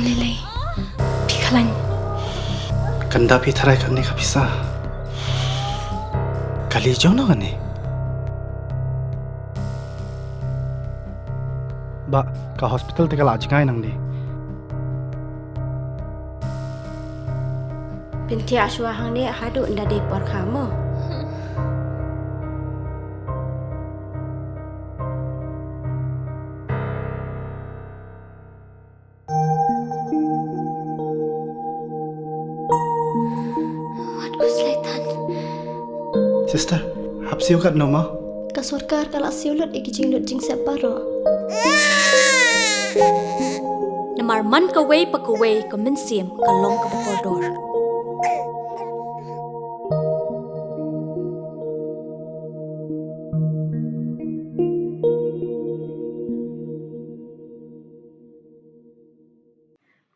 Kamnilay, pikalan. Kanda pitharay kani kapisa. Kali jaw na kani. Ba, ka hospital te kala ajingay nang ni. Binti aswa hang ni hadu nda de por kamu. Sister, hapsiu kat no ma? Kasurkar kala siulut ikijing lut jing separo. Namarman kaway pagkaway kaminsim kalong kabakordor.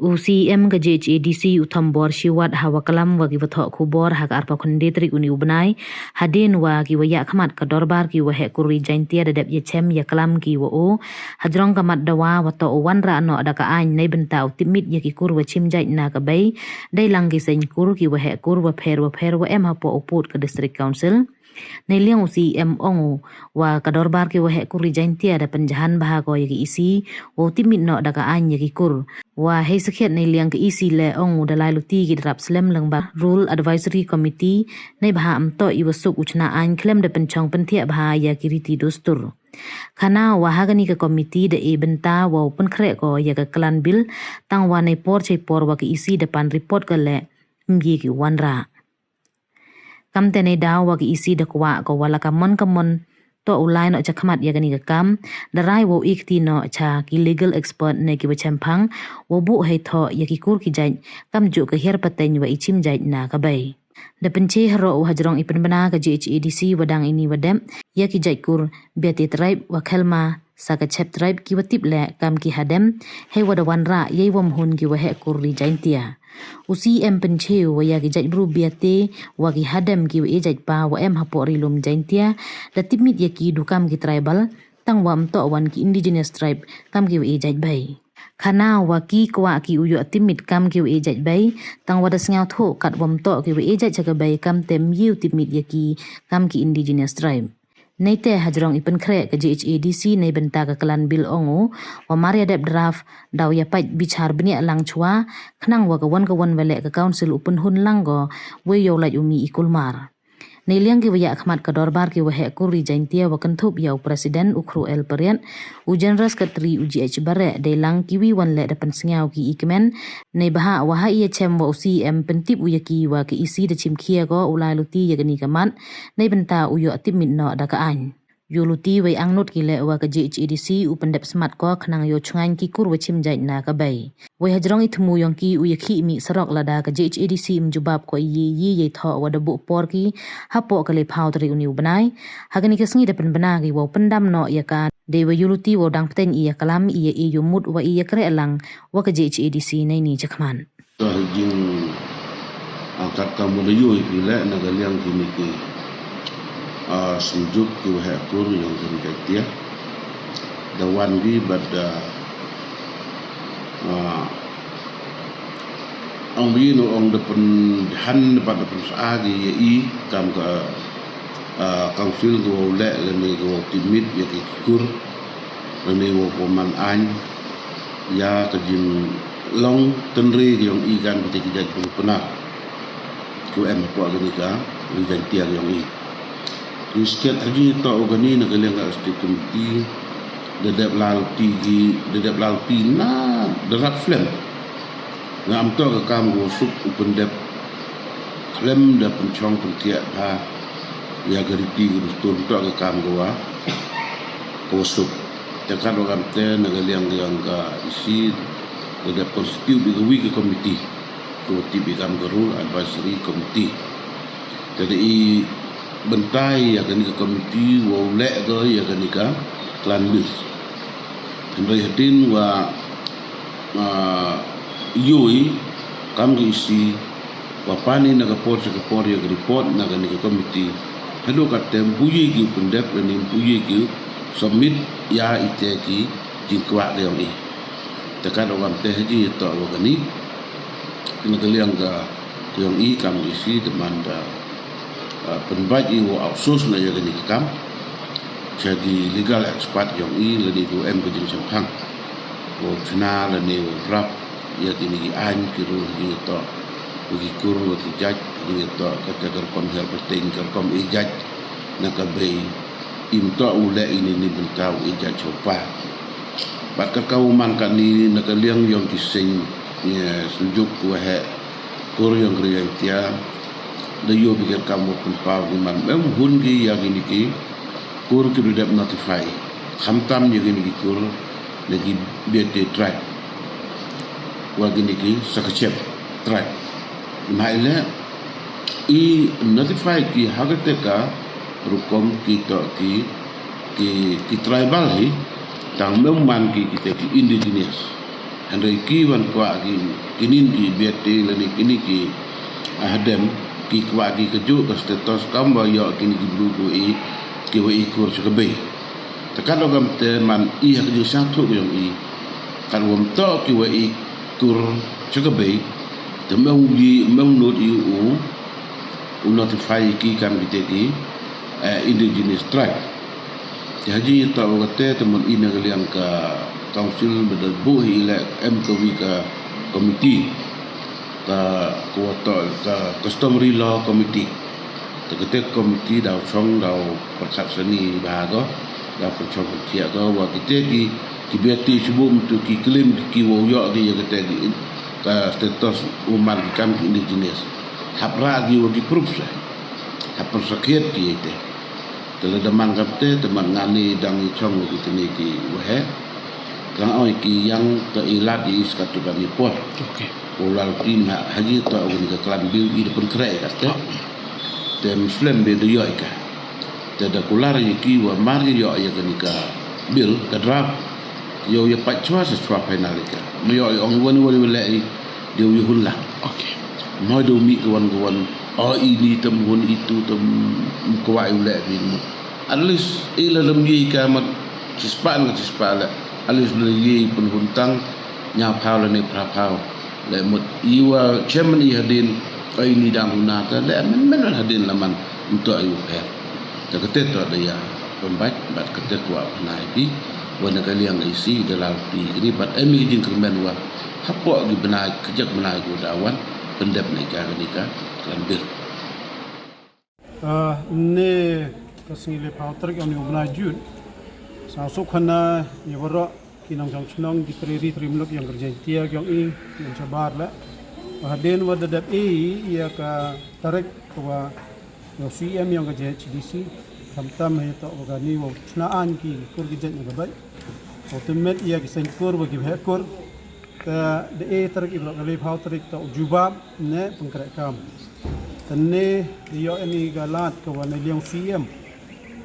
UCM ke JHADC Uthambor Shiwat Hawakalam wagi wathok kubor hak arpa kondetri uni ubnai hadin wagi waya khamat ka dorbar ki wahe kuri jaintia dadap yachem ya kalam ki wo hadrong kamat dawa wato wanra no ada ka ain nei bentau timit ya ki kur wa chim jai na ka bay dai lang ki sen kur ki wahe kur wa pher wa em hapo uput ka district council Nei liang UCM ongu wa kadorbar ki wahe kuri jaintia da penjahan bahago yaki isi o timit no da ka ain yaki kur wa hei sakhet nei liang ki isi le ongu da lai luti ki drap slem lang ba rule advisory committee nei baha amto iwasuk uchna ain klem da penchong penthia baha yaki riti dostur Kana wahagani ka komiti da e benta wa pun kre ko ya ka klan bil tang wa nei por chei por wa ki isi depan report ka le ngi ki wanra Kam tenai daw wagi isi da kwa ko wala kamon to ulai no cha khamat ya gani ka kam darai wo ikti no cha ki legal expert ne ki wachampang wo bu hei tho ya ki kur ki jai kam ju ka her paten wa ichim jai na ka bai da penche haro hajrong ipen bana ka JHADC wadang ini wadam ya ki jai kur biati tribe wa khelma saka chep tribe ki watip le kam ki hadem hei wada wanra yei wom hun ki wa he kur ri jaintia UCM penche wa ya ki jai bru biate wa ki hadem ki e jai pa wa em hapo ri lum jaintia da timit ya ki dukam ki tribal tang wam to wan ki indigenous tribe kam ki e jai bai Kana wa ki kwa ki uyo timit kam ki e jai bai tang wada sngau tho kat wam to ki e jai chaka bai kam tem yu timit ya ki kam ki indigenous tribe Neite hajrong ipen kre ke JHADC nei benta ke klan bil ongu wa maria dep draft daw ya pait bichar bini lang chua khnang wa kawan wale ke council upun hun langgo we yo lai umi ikulmar nei liang ki waya khmat ka dorbar ki wa he kuri jaintia wa kanthup yaw president ukhru el perian u general secretary UGH bare de lang ki wi wan le dapan sngau ki ikmen nei baha wa ha ye chem wa UCM pentip u yaki wa ki isi de chimkhia go ulai luti yagani kaman nei benta u yo timit no da ka an Yuluti wai angnut ki le wa ka JHADC upendep smart ko khnang yo chungan ki kur wa chim jai na ka bai wai hajrong ithmu yong ki u yakhi mi sarok lada ka JHADC mjubab ko ye tho wa dabu por ki hapo ka le phau tri uni banai hagani ka sngi depen bana ki wa pendam no ya ka de wa yuluti wa dang pten iya kalam iya e yumut wa iya kre lang wa ka JHADC nei ni chakman jing angkat kamu leyo ile na galiang kini ki sunjuk ki wa kur yang kini dia dawan di bada ang bi no ang depan han pada perusahaan di i kam ka council go le ni go timit ya ki kur ni wo poman an ya ka jin long tenri yang i kan pati kijat puna ku em po agani ka ni jan tiang yang i Isket haji to ogani na kaliang ka state committee dedap lalti na derap flem na amto ka kam go sup upendep klem da penchong pentia ha ya gariti gustur to ka kam go wa ko sup tekan orang te na kaliang yang ka isi dedap constitute the week committee to become the rule advisory committee jadi bentai ya kan ke komiti wa le go ya kan ka klan bis andai hadin wa yui kam isi wa pani na kapor ya report na kan ke komiti hado ka tempuye ki pendep dan impuye ki submit ya ite ki jikwa de ni tekan orang teh haji to wagani kena kaliang ga yang i kam isi teman da penbaik i wo outsource na ya gani kam jadi legal expert yang i lani ku em kejing sampang wo china lani wo drap ya kini an kiru hi to ugi kuru ti jaj hi to kategor kon her penting kom i jaj na ka bei im to ule ini ni bentau i jaj chopa bat ka kauman kan ni na ka liang yang kising ya sujuk ku he kur yang krian tia da yo pikir kamu pempa man mem hun gi ya gini ki kur ki dap notify khamtam ni gini ki kur lagi BT track wa gini ki sakachep track maile i notify ki hagate ka rukom ki to ki tribal hi tang mem man ki kita ki indigenous andai ki wan kwa ki kinin ki BT lani kini ki hadem ki kwa ki keju ka status kamba yo kini ki blugo i ki wa ikur chakabe tekan logam te man i ha keju satu yang i kan wam to ki wa ikur chakabe te mau not i u notify ki kan biteti indigenous tribe jadi ta wakte teman ina kalian ka council berdebu ila MKW ka komiti ka kuota ka customary law committee tekete komiti dau chong dau persepsani bahago da perchong kia go wa kita ki beti sebelum tu ki claim ki wo yo ki ya kete ka status umat kam indigenous hapra gi wo ki proof sa hapra sakit ki ite tele demang kapte teman ngani dang chong ki tini ki wahe kang oi ki yang terilat di iskatukan nipor Okay. ulal tin haji to un ka klan bil i pun kre ka te muslim be do yo ka te da kular ki wa mari yo ya ka bil ka drap yo ya pachwa sa swa penal ka no yo ong won le de yo hulla Okay. no do mi ko wan o ini tem hun itu tem ko wa le ni at least ila lam yi ka mat cispan la alis beli pun huntang nyapau le ni prapau le mut iwa chairman i hadin ai ni dang hunata le men hadin laman untuk ayu per ta kete to da ya pembat bat kete kwa nai pi wana kaliang isi dalam pi ini bat emi jing kermen wa hapo gi benai kejak benai ku dawan pendep ni ka kan bir ne kasing le pautrik on yung jun sa sukhana yoro kinang jang chnong di tri trimlok yang kerja tia yang i yang sabar la haden wa dadap ya ka tarik wa yo CM yang kerja HDC tamtam he to ogani wa chnaan ki kur gi jet ga bai ultimate ya ki sen kur wa gi he kur ka de tarik iblok le pautrik to jubab ne pengkrek kam tenne yo ini galat ka wa ne liang CM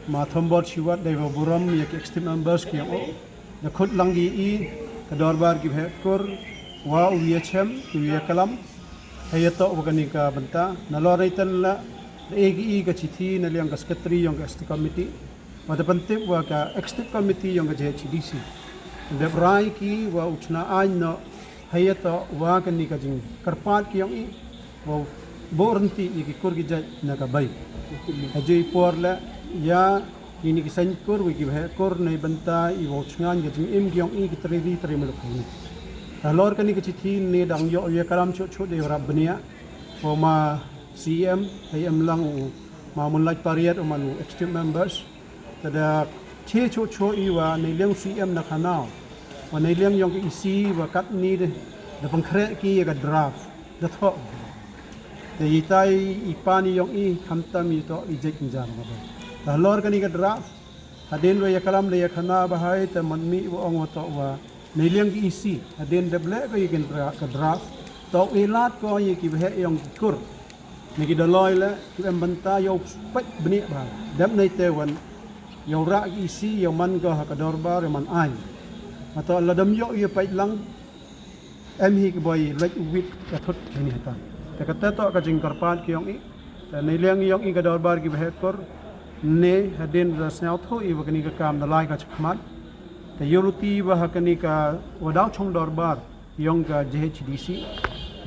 ma thambor chiwat dai wa buram ya ki extreme members ki o na khut langi i ka dorbar ki bhet kur wa UHM ki kalam hayato organi ka banta na loraitan la egi ka chithi na liang ka secretary yang ka committee wa da pantip wa ka executive committee yang ka HDC de brai ki wa uchna ain no hayato wa ka ni ka jing karpat ki yang i wa boranti ki kur gi jai na ka bai ajai por la ya ini kisah kur wiki bah kur nei banta i wochngan ya jing im gyong i kitri melok ni talor kani kecithi ne dang yo ya kalam chot de rabbania ma CM ayam lang ma mulai pariat manu extreme members tada che chot i wa nei leng CM na khanao wa nei leng yong isi wa kat ni de pangkre ki ya draft da tho de yitai ipani yong i khamtam i to i jek jam ba lor kani ka draft hadin wa yakalam le yakhana bahai ta manmi wa ong to wa niliang ki isi hadin de ble ko yikin ka draft to ilat ko yiki bhe yong kur niki daloi le ki banta yo pek bni ba dam nei te wan yo ra ki isi yo man ko ha ka dorbar man ai mato ladam yo ye pai lang em hi ki boy lek wit ka thot ni ta ta ka ta to ka jing karpat ki yong i ta niliang yong i ka dorbar ki bhe kur ne hadin rasnau tho i wakani ka kam dalai ka chkhmat te yoluti bahakani ka wadau chong dorbar yong ka JHDC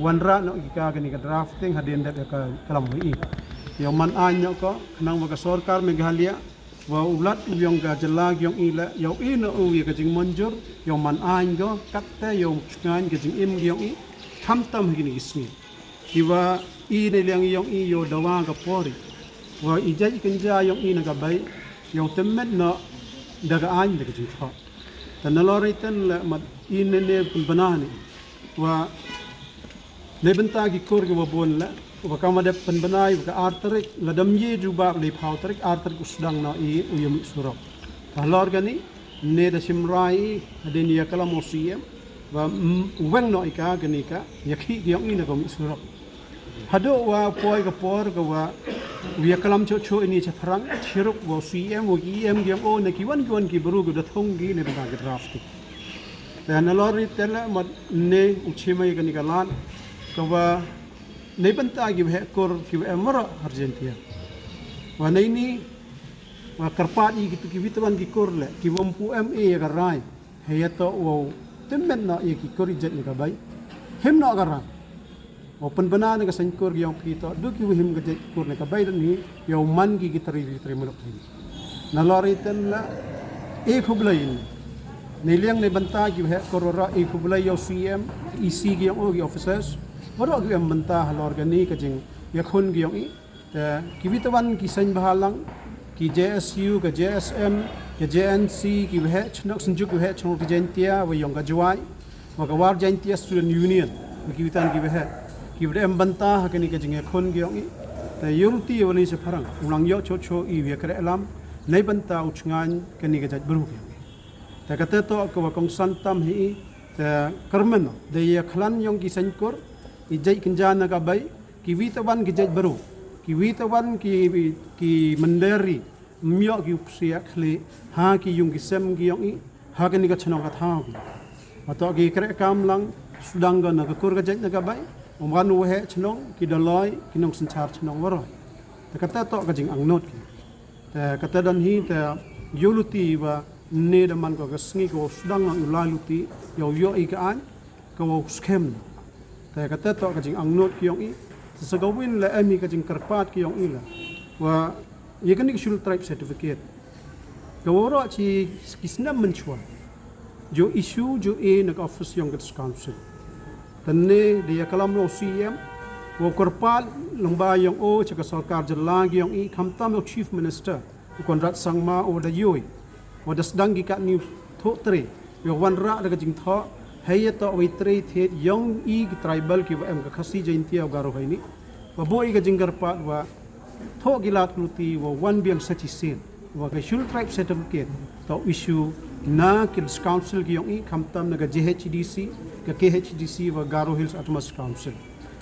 wanra no ika kani ka drafting hadin dat ka kalam wi yong man anyo ko kanang waga sarkar Meghalaya wa ulat yong ka jalag yong ila yong ino uwi ka jing monjur yong man anyo katte yong ngan ka jing im yong i tam hini isni kiwa i ne liang yong i yo dawa ka pori wa i jai kenja yong i na ka bai yong temet no daga an daga jing tha tan loritan la mat i ne banani wa ne benta ki kor ki wa bon la wa kama de penbenai wa arterik la dam ye juba le pauterik arterik usdang na i uyum surok talor gani ne da simrai den ya kala mosiem wa weng no ika gani ka yakhi gyong ina ko surok hado wa poi ka por ka wa wi kalam cho cho ini cha tharang chiruk wa cm wa em gyong o ne ki wan ki bru ga thong gi ne ba ga draft ta na lor rit la mat ne uchimai gani ka lan ka wa ne banta gi he kor ki emra Argentina wa nei ni wa karpat i ki witawan ki kor le ki wampu ma ga rai he to wo temmen na i ki kor jet ni ka bai hem no ga rai open banana ka sankor gyong pito du ki him ga jet kor ne ka bai ni yo man gi gitari mulok ni na loritan la e phublain ne liang ne banta gi he korora e phublai yo cm ec gi yo officers waro gi am banta halor ga ni ka jing yakhun gi yo i ta ki witawan ki san bahalang ki JSU ka JSM ka JNC ki he chnok sanjuk he chong ki jentia wa yong ga jwai wa ka war jentia student union ki witan ki he ki am banta ha ka ni ka jing yakhun gi yo i ta yurti wani se pharang ulang yo cho cho i we kre alam nei banta uchngan ka ni ga jat bru ta ka to ko wa kong santam hi ta karmen de ya khlan yong ki sankor i jai kinjana ka bai ki witawan ki jat bru ki witawan ki mandari myo ki upsia khle ha ki yung ki sem ki yong i ha ka ni ka chno ka tha ki ato ki kre kam lang sudang ga na ka kur ka jat na ka bai umgan wo he chno ki daloi ki nong sanchar chno waro ta ka to ka jing ang not ki ta ka ta dan hi ta yoluti wa ne da man ko ka sngi ko sudang ang ulaluti yo i ka an ko skem ta ka to ka jing ang not ki yong i sa gawin la emi ka jing karpat ki yong ila wa yekani shul tribe certificate gaworo chi kisna manchwa jo issue jo e na office yong gat council tanne de yakalam no cm wo karpat lomba yong o cha ka sarkar jala gi yong i khamtam yo chief minister konrad sangma o da yoi o da sdang gi ka ni tho tre yo wan ra da jing tho hayata oi tre the yong i tribal ki em ka khasi jaintia garo haini wa boy ga jingar pa wa tho gilat luti wa wan biang sachi sen wa ka shul tribe certificate to issue na kids council ki yong i khamtam na ga JHDC ka KHDC wa Garo Hills Autonomous Council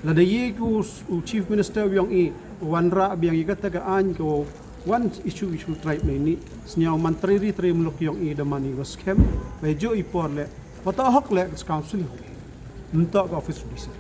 la da ye ku chief minister yong i wan ra biang i ga ta ga an ko one issue tribe ni snyau mantri ri tri mulok yong i da mani was scam ba jo i por le pata hok le council ho nta ka office disi